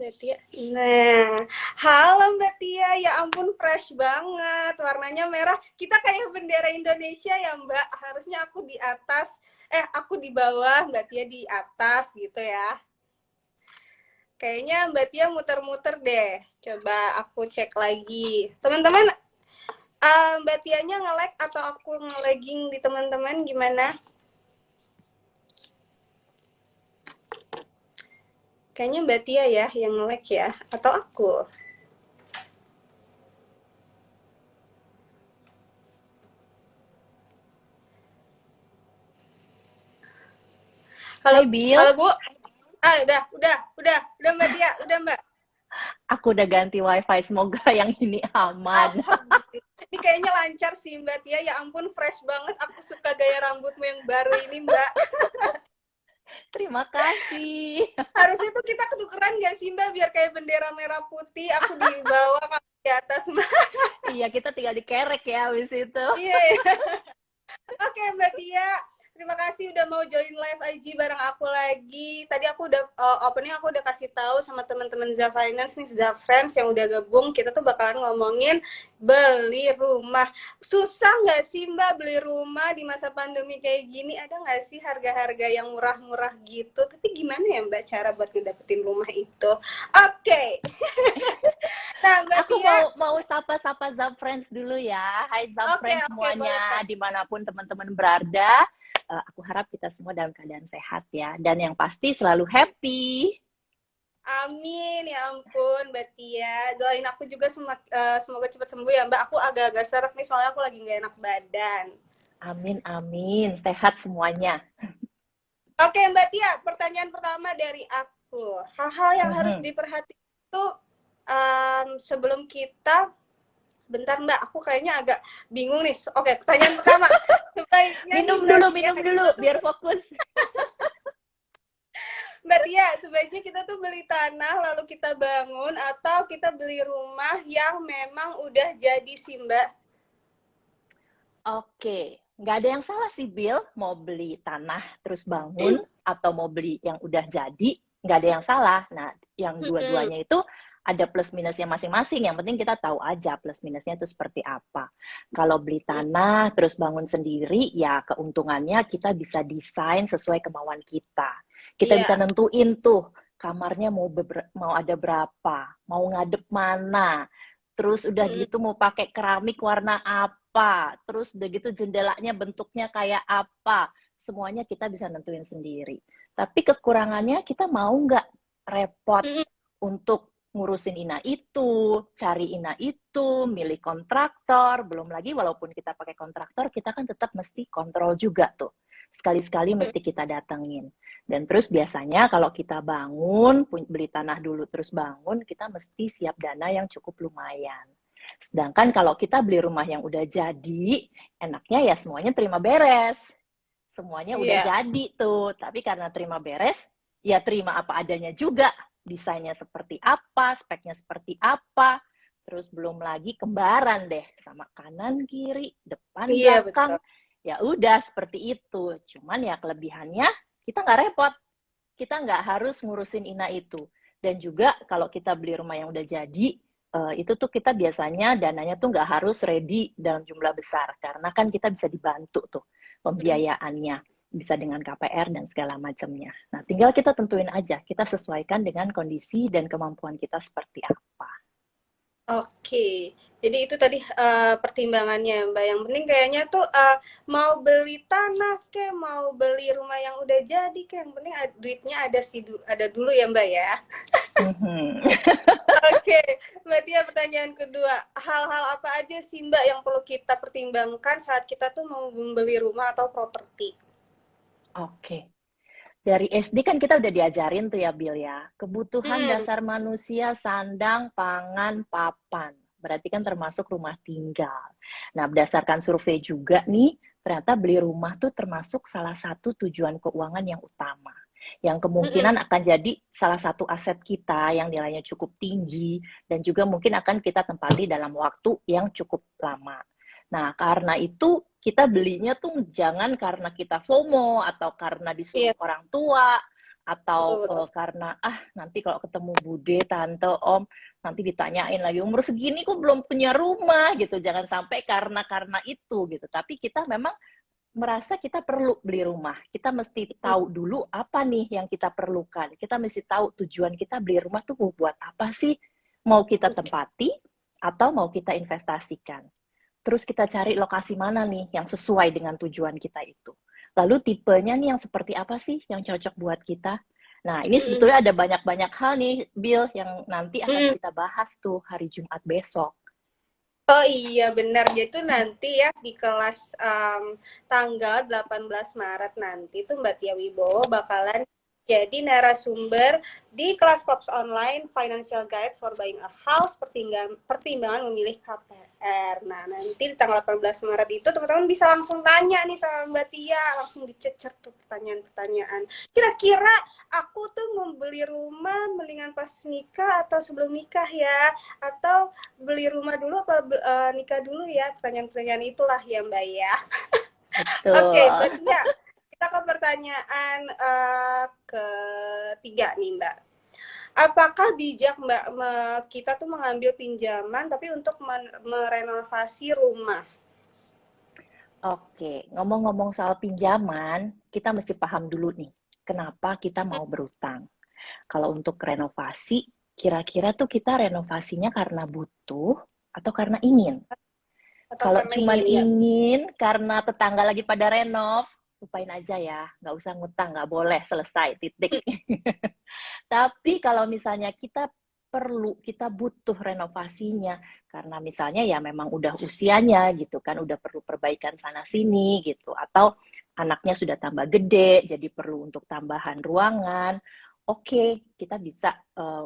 Mbak Tia. Nah, halo Mbak Tia, ya ampun fresh banget, warnanya merah. Kita kayak bendera Indonesia ya Mbak. Harusnya aku di atas, aku di bawah, Mbak Tia di atas gitu ya. Kayaknya Mbak Tia muter-muter deh. Coba aku cek lagi. Teman-teman, Mbak Tianya nge-lag atau aku nge-lagging di teman-teman gimana? Kayaknya Mbak Tia ya yang nge-lag ya, atau aku? Halo, Hai Bill, halo Bu. Udah Mbak Tia, udah Mbak. aku udah ganti wifi, semoga yang ini aman. Alhamdulillah. Ini kayaknya lancar sih Mbak Tia, ya ampun fresh banget. Aku suka gaya rambutmu yang baru ini Mbak. Terima kasih. Harusnya tuh kita ketukeran gak sih Mbak, biar kayak bendera merah putih, aku di bawah, kamu di atas Mbak. Iya, kita tinggal dikerek ya habis itu. Iya, iya. Oke Mbak Tia, terima kasih udah mau join live IG bareng aku lagi. Tadi aku udah opening, aku udah kasih tahu sama teman-teman Zafinance nih, Zafriends yang udah gabung. Kita tuh bakalan ngomongin beli rumah. Susah nggak sih Mbak beli rumah di masa pandemi kayak gini? Ada nggak sih harga-harga yang murah-murah gitu? Tapi gimana ya Mbak cara buat ngedapetin rumah itu? Oke. Nah Mbak Aku Tia, mau sapa-sapa Zapfriends dulu ya. Hai oke Zapfriends oke boleh semuanya, Kak. dimanapun teman-teman berada. Aku harap kita semua dalam keadaan sehat ya. Dan yang pasti selalu happy. Amin, ya ampun Mbak Tia. Doain aku juga semoga cepat sembuh ya Mbak. Aku agak-agak seret nih soalnya aku lagi nggak enak badan. Amin, amin. Sehat semuanya. Oke Mbak Tia, pertanyaan pertama dari aku. Hal-hal yang harus Mhm. diperhatikan itu sebelum kita, bentar Mbak, aku kayaknya agak bingung nih. Oke, pertanyaan pertama. Sebaiknya nih Mbak Tia, Minum dulu, kita tuh biar fokus. Mbak Tia, sebaiknya kita tuh beli tanah lalu kita bangun atau kita beli rumah yang memang udah jadi sih Mbak? Oke, nggak ada yang salah sih Bill, mau beli tanah terus bangun atau mau beli yang udah jadi, nggak ada yang salah. Nah, yang dua-duanya itu ada plus minusnya masing-masing. Yang penting kita tahu aja plus minusnya itu seperti apa. Kalau beli tanah terus bangun sendiri, ya keuntungannya kita bisa desain sesuai kemauan kita. Kita bisa Iya. nentuin tuh kamarnya mau ada berapa, mau ngadep mana. Terus udah Mm, gitu mau pakai keramik warna apa, terus udah gitu jendelanya bentuknya kayak apa, semuanya kita bisa nentuin sendiri. Tapi kekurangannya kita mau nggak repot mm, untuk ngurusin ina itu, cari ina itu, milih kontraktor, belum lagi walaupun kita pakai kontraktor, kita kan tetap mesti kontrol juga tuh. Sekali-sekali mm. mesti kita datengin. Dan terus biasanya kalau kita bangun, beli tanah dulu terus bangun, kita mesti siap dana yang cukup lumayan. Sedangkan kalau kita beli rumah yang udah jadi, enaknya ya semuanya terima beres. Semuanya udah Iya. jadi tuh. Tapi karena terima beres, ya terima apa adanya juga. Desainnya seperti apa, speknya seperti apa. Terus belum lagi kembaran deh, sama kanan, kiri, depan, Iya betul. belakang. Ya udah seperti itu. Cuman ya kelebihannya kita nggak repot, kita nggak harus ngurusin ina itu. Dan juga kalau kita beli rumah yang udah jadi, itu tuh kita biasanya dananya tuh nggak harus ready dalam jumlah besar, karena kan kita bisa dibantu tuh Mm. pembiayaannya, bisa dengan KPR dan segala macamnya. Nah, tinggal kita tentuin aja, kita sesuaikan dengan kondisi dan kemampuan kita seperti apa. Oke. Jadi itu tadi pertimbangannya Mbak. Yang penting kayaknya tuh mau beli tanah ke, mau beli rumah yang udah jadi ke, yang penting duitnya ada dulu ya Mbak ya. Mhm. Oke, Mbak Tia pertanyaan kedua. Hal-hal apa aja sih Mbak yang perlu kita pertimbangkan saat kita tuh mau membeli rumah atau properti? Oke. Dari SD kan kita udah diajarin tuh ya, Bill ya. Kebutuhan Hmm, dasar manusia, sandang, pangan, papan. Berarti kan termasuk rumah tinggal. Nah, berdasarkan survei juga nih, ternyata beli rumah tuh termasuk salah satu tujuan keuangan yang utama. Yang hmm, kemungkinan akan jadi salah satu aset kita yang nilainya cukup tinggi dan juga mungkin akan kita tempati dalam waktu yang cukup lama. Nah, karena itu kita belinya tuh jangan karena kita FOMO atau karena disuruh iya. orang tua atau Betul, betul. karena nanti kalau ketemu bude, tante, om, nanti ditanyain lagi umur segini kok belum punya rumah gitu. Jangan sampai karena itu gitu. Tapi kita memang merasa kita perlu beli rumah. Kita mesti tahu dulu apa nih yang kita perlukan. Kita mesti tahu tujuan kita beli rumah tuh mau buat apa sih? Mau kita tempati atau mau kita investasikan. Terus kita cari lokasi mana nih yang sesuai dengan tujuan kita itu. Lalu tipenya nih yang seperti apa sih yang cocok buat kita? Nah, ini Mm-mm. sebetulnya ada banyak-banyak hal nih, Bill, yang nanti akan Mm. kita bahas tuh hari Jumat besok. Oh iya benar, jadi tuh nanti ya di kelas tanggal 18 Maret nanti tuh Mbak Tia Wibowo bakalan jadi narasumber di kelas Pops Online Financial Guide for Buying a House, pertimbangan memilih KPR. Nah nanti di tanggal 18 Maret itu teman-teman bisa langsung tanya nih sama Mbak Tia, langsung dicecer tuh pertanyaan-pertanyaan. Kira-kira aku tuh mau beli rumah mendingan pas nikah atau sebelum nikah ya? Atau beli rumah dulu apa nikah dulu ya? Pertanyaan-pertanyaan itulah ya Mbak ya. Oke, Betul. berarti ya kita ke pertanyaan ketiga nih Mbak. Apakah bijak Mbak kita tuh mengambil pinjaman tapi untuk merenovasi rumah? Oke, ngomong-ngomong soal pinjaman, kita mesti paham dulu nih, kenapa kita mau berutang. Kalau untuk renovasi, kira-kira tuh kita renovasinya karena butuh atau karena ingin? Atau Kalau karena cuman ingin ya? ingin karena tetangga lagi pada renov, lupain aja ya, nggak usah ngutang, nggak boleh, selesai, titik. Tapi kalau misalnya kita perlu, kita butuh renovasinya, karena misalnya ya memang udah usianya gitu kan, udah perlu perbaikan sana-sini gitu, atau anaknya sudah tambah gede, jadi perlu untuk tambahan ruangan, oke, kita bisa,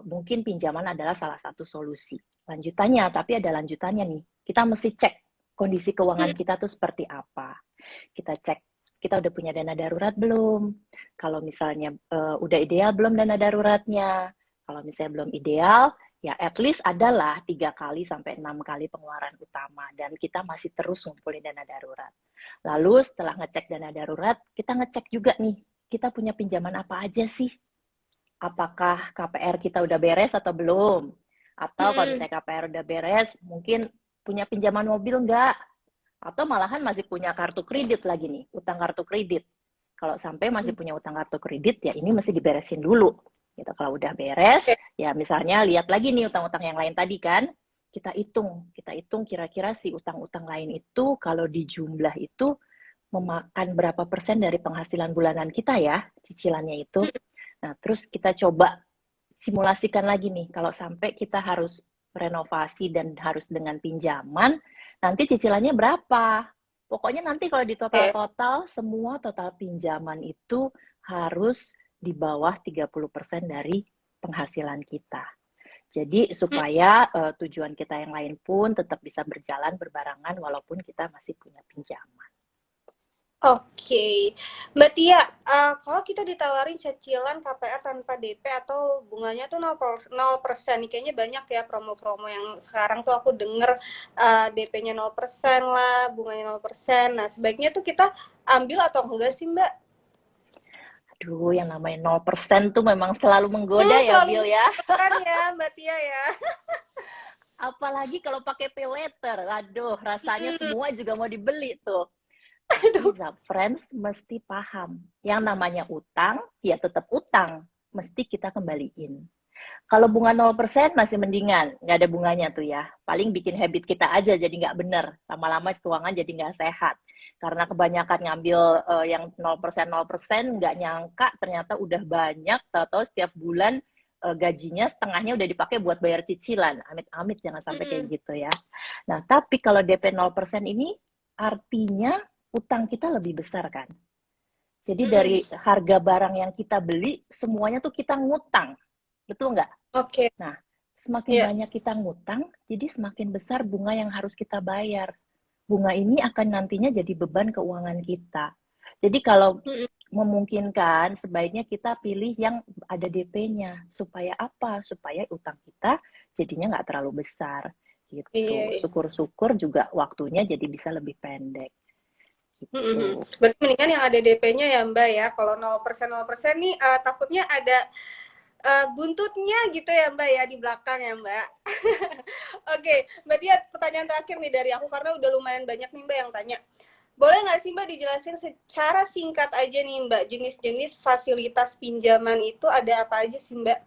mungkin pinjaman adalah salah satu solusi. Lanjutannya, tapi ada lanjutannya nih, kita mesti cek kondisi keuangan kita tuh seperti apa. Kita cek, kita udah punya dana darurat belum? Kalau misalnya udah ideal belum dana daruratnya? Kalau misalnya belum ideal, ya at least adalah 3 kali sampai 6 kali pengeluaran utama dan kita masih terus ngumpulin dana darurat. Lalu setelah ngecek dana darurat, kita ngecek juga nih, kita punya pinjaman apa aja sih? Apakah KPR kita udah beres atau belum? Atau kalau Hmm. misalnya KPR udah beres, mungkin punya pinjaman mobil nggak? Atau malahan masih punya kartu kredit lagi nih, utang kartu kredit. Kalau sampai masih punya utang kartu kredit, ya ini mesti diberesin dulu. Gitu. Kalau udah beres, ya misalnya lihat lagi nih utang-utang yang lain tadi kan, kita hitung kira-kira si utang-utang lain itu kalau dijumlah itu memakan berapa persen dari penghasilan bulanan kita ya, cicilannya itu. Nah, terus kita coba simulasikan lagi nih, kalau sampai kita harus renovasi dan harus dengan pinjaman, nanti cicilannya berapa? Pokoknya nanti kalau di Oke. total-total, semua total pinjaman itu harus di bawah 30% dari penghasilan kita. Jadi supaya tujuan kita yang lain pun tetap bisa berjalan berbarengan walaupun kita masih punya pinjaman. Oke, Mbak Tia, kalau kita ditawarin cicilan KPR tanpa DP atau bunganya tuh 0%, nih kayaknya banyak ya promo-promo yang sekarang tuh aku denger DP-nya 0% lah, bunganya 0%. Nah, sebaiknya tuh kita ambil atau enggak sih, Mbak? Aduh, yang namanya 0% tuh memang selalu menggoda ya, Selalu Bill ya. menentukan ya, Mbak Tia ya. Apalagi kalau pakai pay letter. Aduh, rasanya Hmm, semua juga mau dibeli tuh. Tapi aduh, Friends mesti paham, yang namanya utang, ya tetap utang, mesti kita kembaliin. Kalau bunga 0% masih mendingan, nggak ada bunganya tuh ya. Paling bikin habit kita aja jadi nggak bener. Lama-lama keuangan jadi nggak sehat. Karena kebanyakan ngambil yang 0% nggak nyangka ternyata udah banyak, tahu-tahu setiap bulan gajinya setengahnya udah dipakai buat bayar cicilan. Amit-amit jangan sampai kayak hmm, gitu ya. Nah, tapi kalau DP 0% ini artinya utang kita lebih besar kan. Jadi dari hmm, harga barang yang kita beli, semuanya tuh kita ngutang. Betul nggak? oke, Nah, semakin ya, banyak kita ngutang, jadi semakin besar bunga yang harus kita bayar. Bunga ini akan nantinya jadi beban keuangan kita. Jadi kalau hmm, memungkinkan, sebaiknya kita pilih yang ada DP-nya. Supaya apa? Supaya utang kita jadinya nggak terlalu besar. iya, Gitu. iya. Syukur-syukur juga waktunya jadi bisa lebih pendek. gitu. Berarti mendingan yang ada DP-nya ya Mbak ya. Kalau 0% nih takutnya ada buntutnya gitu ya Mbak ya di belakang ya Mbak. Oke, Mbak Tia, pertanyaan terakhir nih dari aku karena udah lumayan banyak nih Mbak yang tanya. Boleh nggak sih Mbak dijelasin secara singkat aja nih Mbak, jenis-jenis fasilitas pinjaman itu ada apa aja sih Mbak?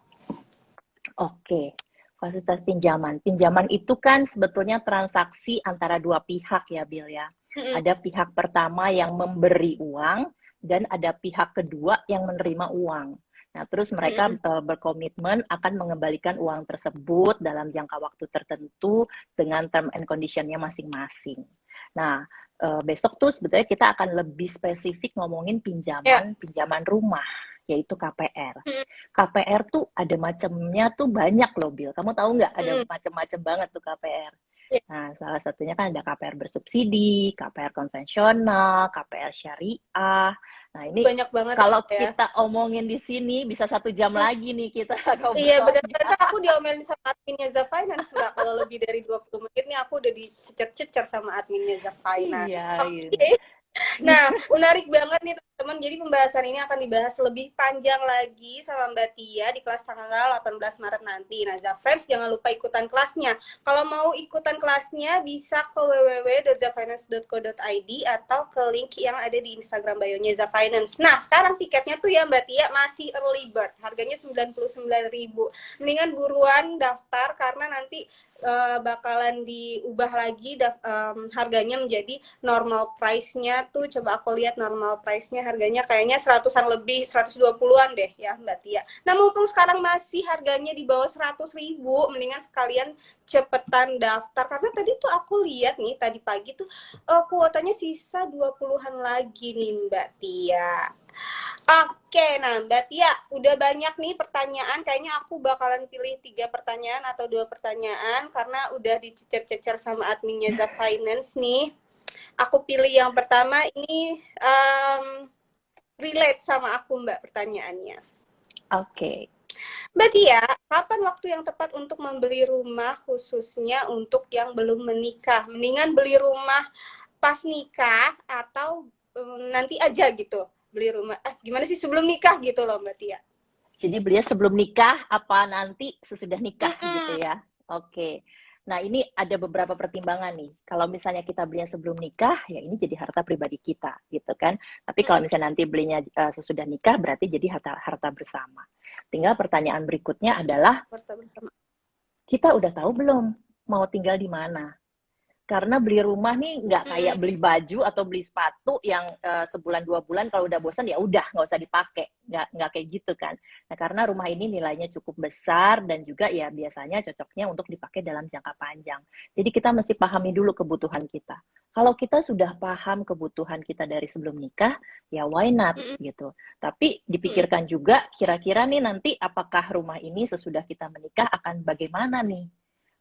Oke, fasilitas pinjaman. Pinjaman itu kan sebetulnya transaksi antara dua pihak ya, Bill ya. Ada pihak pertama yang memberi uang dan ada pihak kedua yang menerima uang. Nah, terus mereka berkomitmen akan mengembalikan uang tersebut dalam jangka waktu tertentu dengan term and condition-nya masing-masing. Nah, besok tuh sebetulnya kita akan lebih spesifik ngomongin pinjaman rumah, yaitu KPR. KPR tuh ada macamnya tuh banyak loh, Bill. Kamu tahu nggak ada macam-macam banget tuh KPR. Nah, salah satunya kan ada KPR bersubsidi, KPR konvensional, KPR syariah. Nah, ini banyak banget kalau ya. kita omongin di sini bisa 1 jam lagi nih kita ngobrolnya. Iya benar-benar aku diomelin sama adminnya Zaf Finance Mbak. Kalau lebih dari 20 menit nih aku udah dicecer-cecer sama adminnya Zaf Finance. Iya, Oke. Nah, menarik banget nih teman-teman. Jadi pembahasan ini akan dibahas lebih panjang lagi sama Mbak Tia di kelas tanggal 18 Maret nanti. Nah, Zafriends jangan lupa ikutan kelasnya. Kalau mau ikutan kelasnya bisa ke www.zafinance.co.id atau ke link yang ada di Instagram bio-nya Zafinance. Nah, sekarang tiketnya tuh ya Mbak Tia masih early bird. Harganya 99.000. Mendingan buruan daftar karena nanti bakalan diubah lagi harganya menjadi normal price-nya tuh. Coba aku lihat normal price-nya harganya kayaknya 100-an lebih, 120-an deh ya Mbak Tia. Nah mumpung sekarang masih harganya di bawah 100.000, mendingan sekalian cepetan daftar karena tadi tuh aku lihat nih tadi pagi tuh kuotanya sisa 20-an lagi nih Mbak Tia. Oke, nah Mbak Tia, udah banyak nih pertanyaan. Kayaknya aku bakalan pilih 3 pertanyaan atau 2 pertanyaan karena udah dicecer-cecer sama adminnya The Finance nih. Aku pilih yang pertama ini relate sama aku Mbak pertanyaannya. Oke. Mbak Tia, kapan waktu yang tepat untuk membeli rumah khususnya untuk yang belum menikah? Mendingan beli rumah pas nikah atau nanti aja gitu? Beli rumah gimana sih sebelum nikah gitu loh Mbak Tia. Jadi belinya sebelum nikah apa nanti sesudah nikah gitu ya. Oke. Nah, ini ada beberapa pertimbangan nih. Kalau misalnya kita belinya sebelum nikah, ya ini jadi harta pribadi kita gitu kan. Tapi kalau misalnya nanti belinya sesudah nikah berarti jadi harta bersama. Tinggal pertanyaan berikutnya adalah kita udah tahu belum mau tinggal di mana? Karena beli rumah nih nggak kayak beli baju atau beli sepatu yang sebulan 2 bulan kalau udah bosan ya udah nggak usah dipakai, nggak kayak gitu kan. Nah karena rumah ini nilainya cukup besar dan juga ya biasanya cocoknya untuk dipakai dalam jangka panjang. Jadi kita mesti pahami dulu kebutuhan kita. Kalau kita sudah paham kebutuhan kita dari sebelum nikah, ya why not gitu. Tapi dipikirkan juga kira-kira nih nanti apakah rumah ini sesudah kita menikah akan bagaimana nih?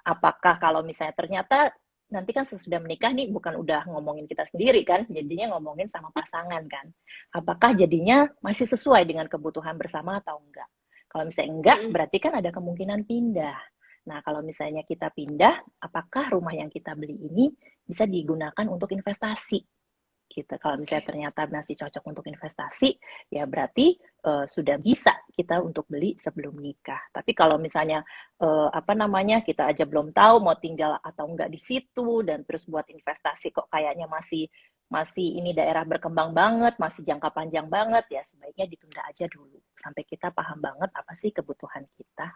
Apakah kalau misalnya ternyata nanti kan sesudah menikah nih bukan udah ngomongin kita sendiri kan, jadinya ngomongin sama pasangan kan. Apakah jadinya masih sesuai dengan kebutuhan bersama atau enggak? Kalau misalnya enggak, berarti kan ada kemungkinan pindah. Nah, kalau misalnya kita pindah, apakah rumah yang kita beli ini bisa digunakan untuk investasi? Gitu. Kalau misalnya ternyata masih cocok untuk investasi, ya berarti sudah bisa kita untuk beli sebelum nikah. Tapi kalau misalnya kita aja belum tahu mau tinggal atau enggak di situ dan terus buat investasi kok kayaknya masih ini daerah berkembang banget, masih jangka panjang banget, ya sebaiknya ditunda aja dulu sampai kita paham banget apa sih kebutuhan kita.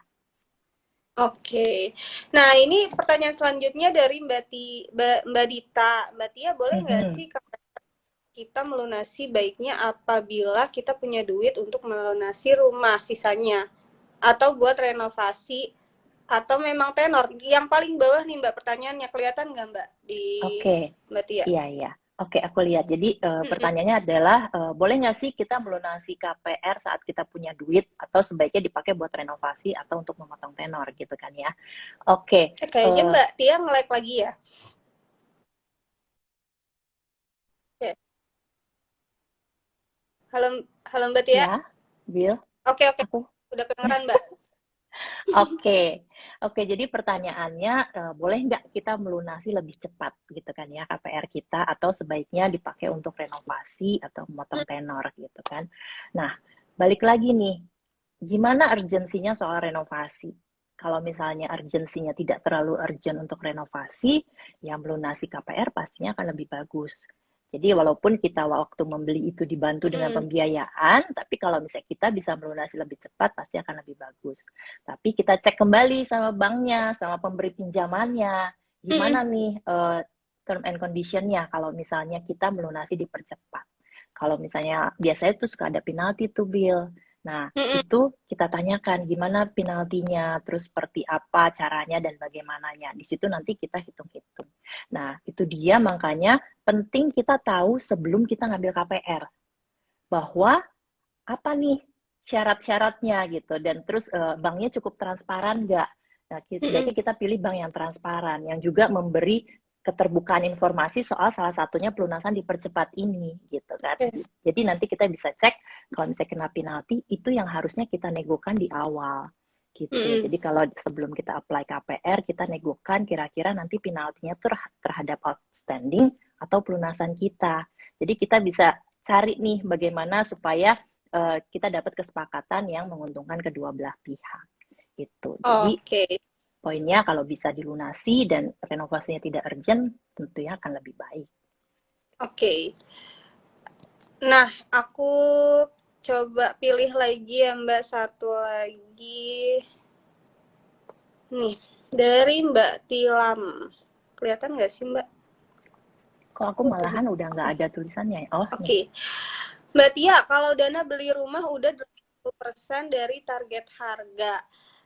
Oke. Nah, ini pertanyaan selanjutnya dari Mbak Dita. Mbak Tia, boleh nggak sih kita melunasi baiknya apabila kita punya duit untuk melunasi rumah sisanya atau buat renovasi atau memang tenor? Yang paling bawah nih Mbak pertanyaannya kelihatan nggak Mbak di Mbak Tia? Iya. Oke, aku lihat. Jadi pertanyaannya adalah boleh nggak sih kita melunasi KPR saat kita punya duit atau sebaiknya dipakai buat renovasi atau untuk memotong tenor gitu kan ya? Oke. Kayaknya Mbak Tia nge-lag lagi ya. Halo Mbak Tia. Ya, Bill. Oke. Udah kedengeran Mbak. Oke. Oke, jadi pertanyaannya, boleh nggak kita melunasi lebih cepat gitu kan ya KPR kita, atau sebaiknya dipakai untuk renovasi atau memotong tenor gitu kan. Nah, balik lagi nih, gimana urgensinya soal renovasi? Kalau misalnya urgensinya tidak terlalu urgent untuk renovasi, ya melunasi KPR pastinya akan lebih bagus. Jadi walaupun kita waktu membeli itu dibantu dengan Mm. pembiayaan, tapi kalau misalnya kita bisa melunasi lebih cepat, pasti akan lebih bagus. Tapi kita cek kembali sama banknya, sama pemberi pinjamannya, gimana Mm. nih term and condition-nya kalau misalnya kita melunasi dipercepat. Kalau misalnya biasanya tuh suka ada penalti tuh, Bill. Nah, Mm. itu kita tanyakan gimana penaltinya, terus seperti apa caranya dan bagaimananya. Di situ nanti kita hitung-hitung. Nah, itu dia makanya penting kita tahu sebelum kita ngambil KPR bahwa apa nih syarat-syaratnya gitu, dan terus banknya cukup transparan nggak. Nah, Mm. sebaiknya kita pilih bank yang transparan, yang juga memberi keterbukaan informasi soal salah satunya pelunasan dipercepat ini gitu kan. Oke. Jadi nanti kita bisa cek kalau misalnya kena penalti itu yang harusnya kita negokan di awal gitu. Mm. Jadi kalau sebelum kita apply KPR kita negokan kira-kira nanti penaltinya tuh terhadap outstanding atau pelunasan kita. Jadi kita bisa cari nih bagaimana supaya kita dapat kesepakatan yang menguntungkan kedua belah pihak gitu. Jadi Oke. poinnya kalau bisa dilunasi dan renovasinya tidak urgent, tentunya akan lebih baik. Oke. Nah, aku coba pilih lagi ya Mbak, satu lagi. Nih, dari Mbak Tilam. Kelihatan nggak sih Mbak? Kok aku malahan udah nggak ada tulisannya ya? Oh, nih. Oke. Mbak Tia, kalau dana beli rumah udah 20% dari target harga.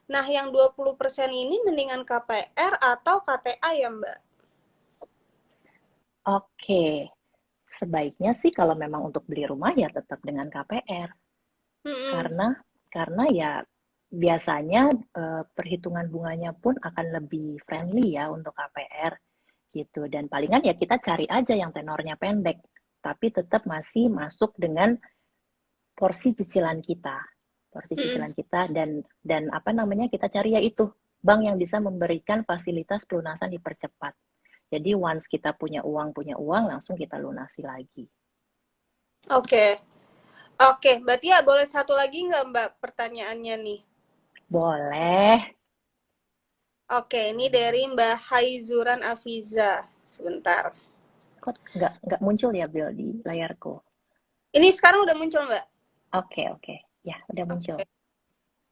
Nah, yang 20% ini mendingan KPR atau KTA ya Mbak? Oke, sebaiknya sih kalau memang untuk beli rumah ya tetap dengan KPR. Mm-mm. Karena ya biasanya perhitungan bunganya pun akan lebih friendly ya untuk KPR gitu. Dan palingan ya kita cari aja yang tenornya pendek, tapi tetap masih masuk dengan porsi cicilan kita. Porsi Mm-mm. cicilan kita dan apa namanya kita cari ya itu bank yang bisa memberikan fasilitas pelunasan dipercepat. Jadi once kita punya uang langsung kita lunasi lagi. Oke. Oke, Mbak Tia, boleh satu lagi nggak Mbak pertanyaannya nih? Boleh. Oke, ini dari Mbak Haizuran Afiza. Sebentar. Kok nggak muncul ya Bill di layarku? Ini sekarang udah muncul Mbak? Oke. Ya, udah muncul. Oke.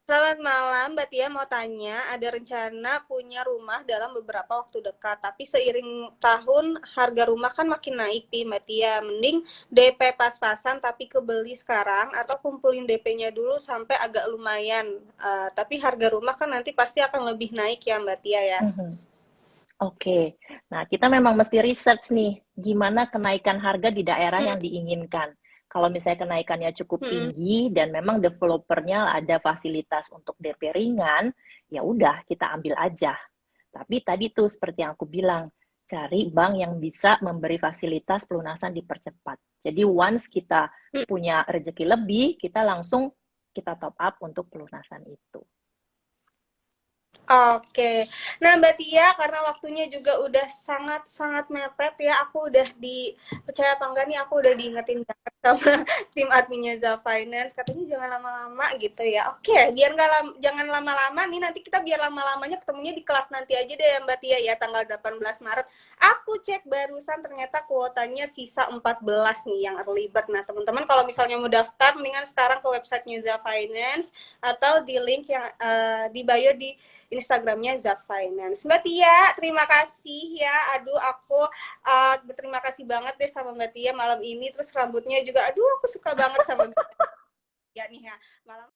Selamat malam, Mbak Tia mau tanya, ada rencana punya rumah dalam beberapa waktu dekat, tapi seiring tahun harga rumah kan makin naik nih, Mbak Tia. Mending DP pas-pasan tapi kebeli sekarang, atau kumpulin DP-nya dulu sampai agak lumayan. Tapi harga rumah kan nanti pasti akan lebih naik ya, Mbak Tia ya. Oke, nah kita memang mesti research nih, gimana kenaikan harga di daerah Hmm. yang diinginkan. Kalau misalnya kenaikannya cukup Hmm. tinggi dan memang developernya ada fasilitas untuk DP ringan, ya udah kita ambil aja. Tapi tadi tuh seperti yang aku bilang, cari bank yang bisa memberi fasilitas pelunasan dipercepat. Jadi once kita punya rezeki lebih, kita langsung kita top up untuk pelunasan itu. Oke, nah Mbak Tia, karena waktunya juga udah sangat-sangat mepet ya, aku udah percaya apa enggak nih, aku udah diingetin banget sama tim adminnya Za Finance, katanya jangan lama-lama gitu ya. Oke, biar jangan lama-lama nih, nanti kita biar lama-lamanya ketemunya di kelas nanti aja deh ya Mbak Tia ya, tanggal 18 Maret. Aku cek barusan ternyata kuotanya sisa 14 nih yang early bird. Nah teman-teman kalau misalnya mau daftar, mendingan sekarang ke websitenya Za Finance atau di link yang di bio di Instagramnya Zap Finance. Mbak Tia, terima kasih ya. Aduh, aku berterima kasih banget deh sama Mbak Tia malam ini. Terus rambutnya juga, aduh, aku suka banget sama Mbak Tia nih ya. Malam